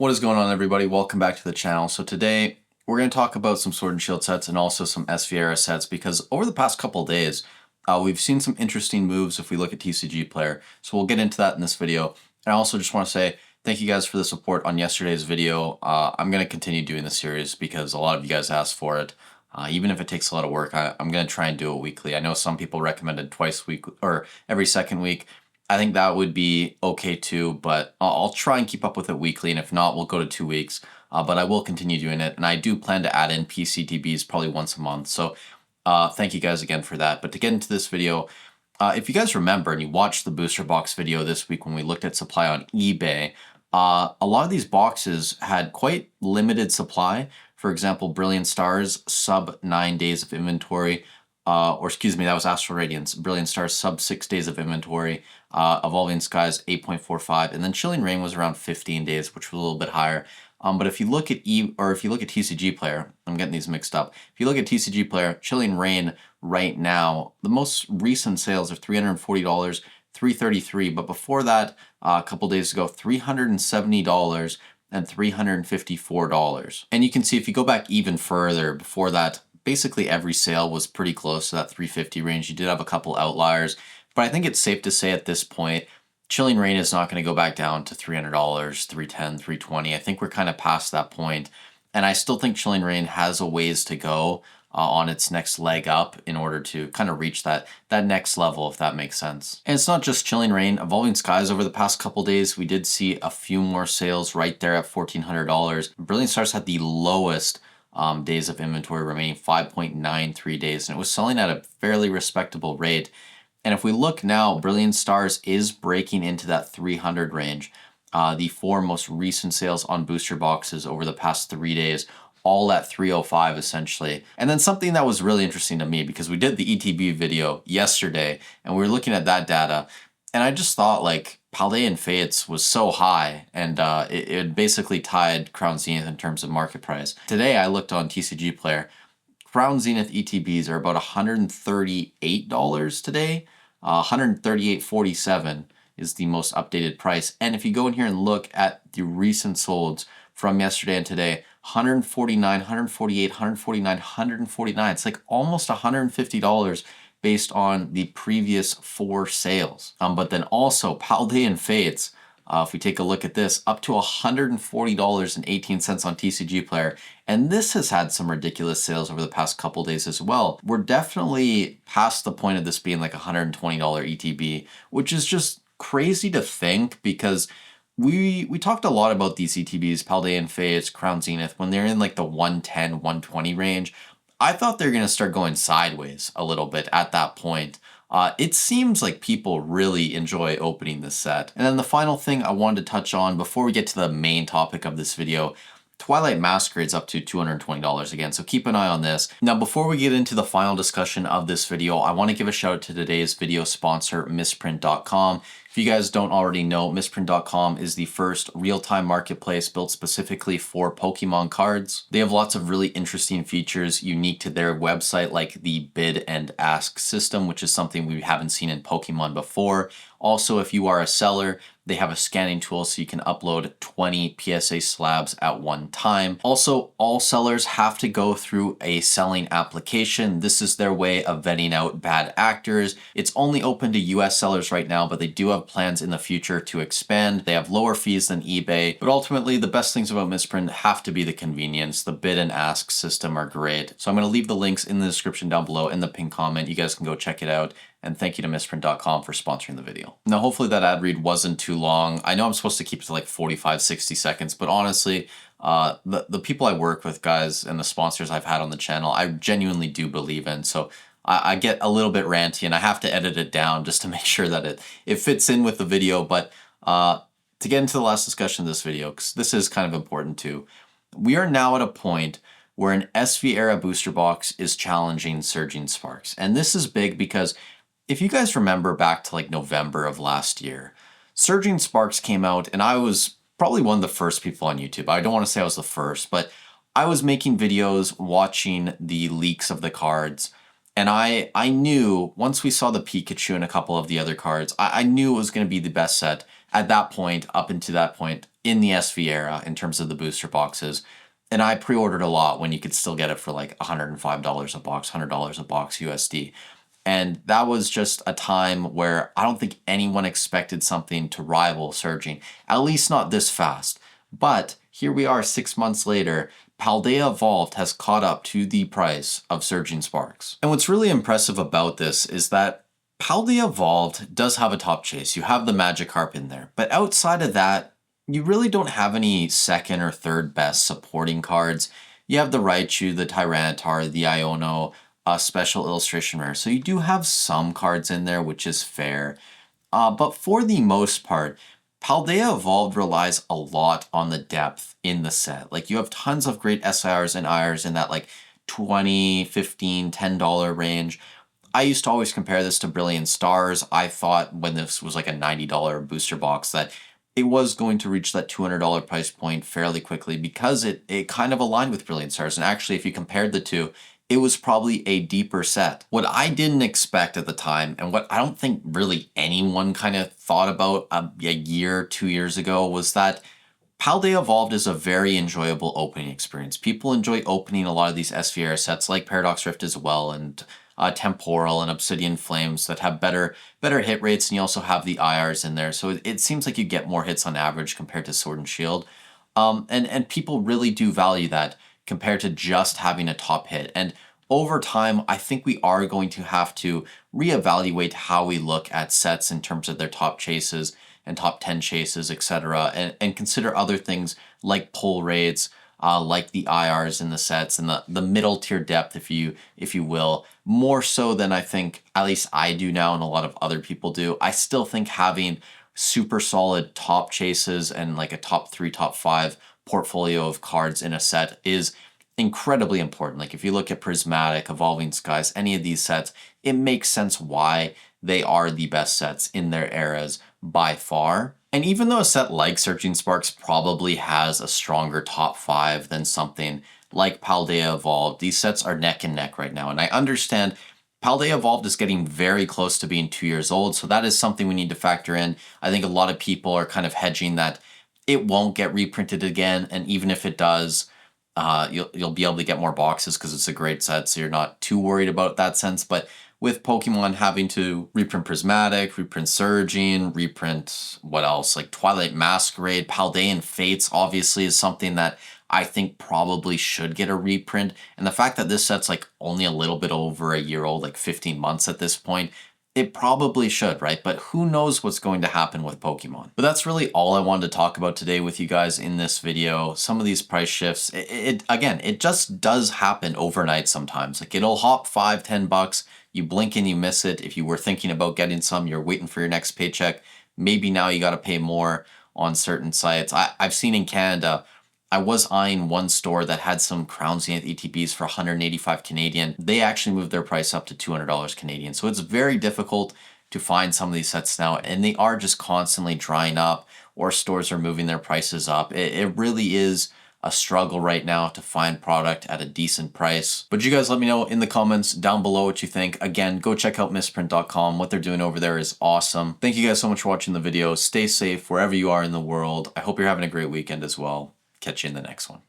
What is going on, everybody? Welcome back to the channel. So today we're going to talk about some Sword and Shield sets and also some SV era sets, because over the past couple of days we've seen some interesting moves if we look at TCG Player. So we'll get into that in this video. And I also just want to say thank you guys for the support on yesterday's video. I'm going to continue doing this series because a lot of you guys asked for it. Even if it takes a lot of work, I'm going to try and do it weekly. I know some people recommended twice a week or every second week. I think that would be okay too, but I'll try and keep up with it weekly, and if not, we'll go to 2 weeks. But I will continue doing it, and I do plan to add in PCTBs probably once a month. So thank you guys again for that. But to get into this video, if you guys remember and you watched the booster box video this week when we looked at supply on eBay, a lot of these boxes had quite limited supply. For example, Brilliant Stars, sub 9 days of inventory. Or excuse me, that was Astral Radiance. Brilliant Stars, sub 6 days of inventory. Evolving Skies, 8.45, and then Chilling Reign was around 15 days, which was a little bit higher. But if you look at TCG Player, I'm getting these mixed up. If you look at TCG Player, Chilling Reign right now, the most recent sales are $340, $333, but before that, a couple days ago, $370 and $354. And you can see if you go back even further, before that, basically every sale was pretty close to that 350 range. You did have a couple outliers, but I think it's safe to say at this point, Chilling Reign is not going to go back down to $300, $310, $320. I think we're kind of past that point. And I still think Chilling Reign has a ways to go on its next leg up in order to kind of reach that next level, if that makes sense. And it's not just Chilling Reign. Evolving Skies over the past couple days, we did see a few more sales right there at $1,400. Brilliant Stars had the lowest days of inventory remaining, 5.93 days, and it was selling at a fairly respectable rate. And if we look now, Brilliant Stars is breaking into that 300 range. The 4 most recent sales on booster boxes over the past 3 days, all at 305 essentially. And then something that was really interesting to me, because we did the ETB video yesterday and we were looking at that data, and I just thought, like, Paldea and Fates was so high, and it basically tied Crown Zenith in terms of market price. Today I looked on TCG Player. Crown Zenith ETBs are about $138 today. 138.47 is the most updated price. And if you go in here and look at the recent solds from yesterday and today, 149, 148, 149, 149. It's like almost $150 based on the previous 4 sales. But then also Paldea and Fates, if we take a look at this, up to $140.18 on TCG Player. And this has had some ridiculous sales over the past couple days as well. We're definitely past the point of this being like $120 ETB, which is just crazy to think, because we talked a lot about these ETBs, Paldea and Fates, Crown Zenith, when they're in like the 110, 120 range. I thought they're going to start going sideways a little bit at that point. It seems like people really enjoy opening this set. And then the final thing I wanted to touch on before we get to the main topic of this video, Twilight Masquerade's up to $220 again, so keep an eye on this. Now, before we get into the final discussion of this video, I want to give a shout out to today's video sponsor, Misprint.com. If you guys don't already know, Misprint.com is the first real-time marketplace built specifically for Pokemon cards. They have lots of really interesting features unique to their website, like the bid and ask system, which is something we haven't seen in Pokemon before. Also, if you are a seller, they have a scanning tool so you can upload 20 PSA slabs at one time. Also, all sellers have to go through a selling application. This is their way of vetting out bad actors. It's only open to US sellers right now, but they do have plans in the future to expand. They have lower fees than eBay, but ultimately the best things about Misprint have to be the convenience. The bid and ask system are great. So I'm going to leave the links in the description down below in the pinned comment. You guys can go check it out. And thank you to Misprint.com for sponsoring the video. Now, hopefully that ad read wasn't too long. I know I'm supposed to keep it to like 45, 60 seconds, but honestly, the people I work with, guys, and the sponsors I've had on the channel, I genuinely do believe in. So I get a little bit ranty and I have to edit it down just to make sure that it fits in with the video. But to get into the last discussion of this video, because this is kind of important too, we are now at a point where an SV era booster box is challenging Surging Sparks. And this is big because if you guys remember back to like November of last year, Surging Sparks came out, and I was probably one of the first people on YouTube. I don't want to say I was the first, but I was making videos watching the leaks of the cards, and I knew once we saw the Pikachu and a couple of the other cards, I knew it was going to be the best set at that point, up until that point. in the SV era in terms of the booster boxes. And I pre-ordered a lot when you could still get it for like $105 a box, $100 a box USD. And that was just a time where I don't think anyone expected something to rival Surging, at least not this fast. But here we are 6 months later. Paldea Evolved has caught up to the price of Surging Sparks. And what's really impressive about this is that Paldea Evolved does have a top chase. You have the Magikarp in there. But outside of that, you really don't have any second or third best supporting cards. You have the Raichu, the Tyranitar, the Iono, a special illustration rare. So you do have some cards in there, which is fair. But for the most part, Paldea Evolved relies a lot on the depth in the set. Like you have tons of great SIRs and IRs in that like $20, $15, $10 range. I used to always compare this to Brilliant Stars. I thought when this was like a $90 booster box that it was going to reach that $200 price point fairly quickly because it kind of aligned with Brilliant Stars. And actually, if you compared the two, it was probably a deeper set. What I didn't expect at the time, and what I don't think really anyone kind of thought about a year, 2 years ago, was that Paldea Evolved is a very enjoyable opening experience. People enjoy opening a lot of these SVR sets like Paradox Rift as well, and Temporal and Obsidian Flames that have better hit rates, and you also have the IRs in there. So it seems like you get more hits on average compared to Sword and Shield. And people really do value that compared to just having a top hit. And over time, I think we are going to have to reevaluate how we look at sets in terms of their top chases and top 10 chases, etc., and consider other things like pull rates, like the IRs in the sets and the middle tier depth, if you will, more so than I think at least I do now and a lot of other people do. I still think having super solid top chases and like a top 3, top 5 portfolio of cards in a set is incredibly important. Like if you look at Prismatic, Evolving Skies, any of these sets, it makes sense why they are the best sets in their eras by far. And even though a set like Surging Sparks probably has a stronger top 5 than something like Paldea Evolved, these sets are neck and neck right now. And I understand Paldea Evolved is getting very close to being 2 years old, so that is something we need to factor in. I think a lot of people are kind of hedging that it won't get reprinted again, and even if it does, you'll be able to get more boxes because it's a great set, so you're not too worried about that sense. But with Pokemon having to reprint Prismatic, reprint Surging, reprint what else? Like Twilight Masquerade, Paldean Fates obviously is something that I think probably should get a reprint. And the fact that this set's like only a little bit over a year old, like 15 months at this point, it probably should, right? But who knows what's going to happen with Pokemon. But that's really all I wanted to talk about today with you guys in this video. Some of these price shifts, again, it just does happen overnight sometimes. Like it'll hop $5, $10. You blink and you miss it. If you were thinking about getting some, you're waiting for your next paycheck. Maybe now you got to pay more on certain sites. I've seen in Canada, I was eyeing one store that had some Crown Zenith ETBs for 185 Canadian. They actually moved their price up to $200 Canadian. So it's very difficult to find some of these sets now, and they are just constantly drying up, or stores are moving their prices up. It really is a struggle right now to find product at a decent price. But you guys let me know in the comments down below what you think. Again, go check out misprint.com. What they're doing over there is awesome. Thank you guys so much for watching the video. Stay safe wherever you are in the world. I hope you're having a great weekend as well. Catch you in the next one.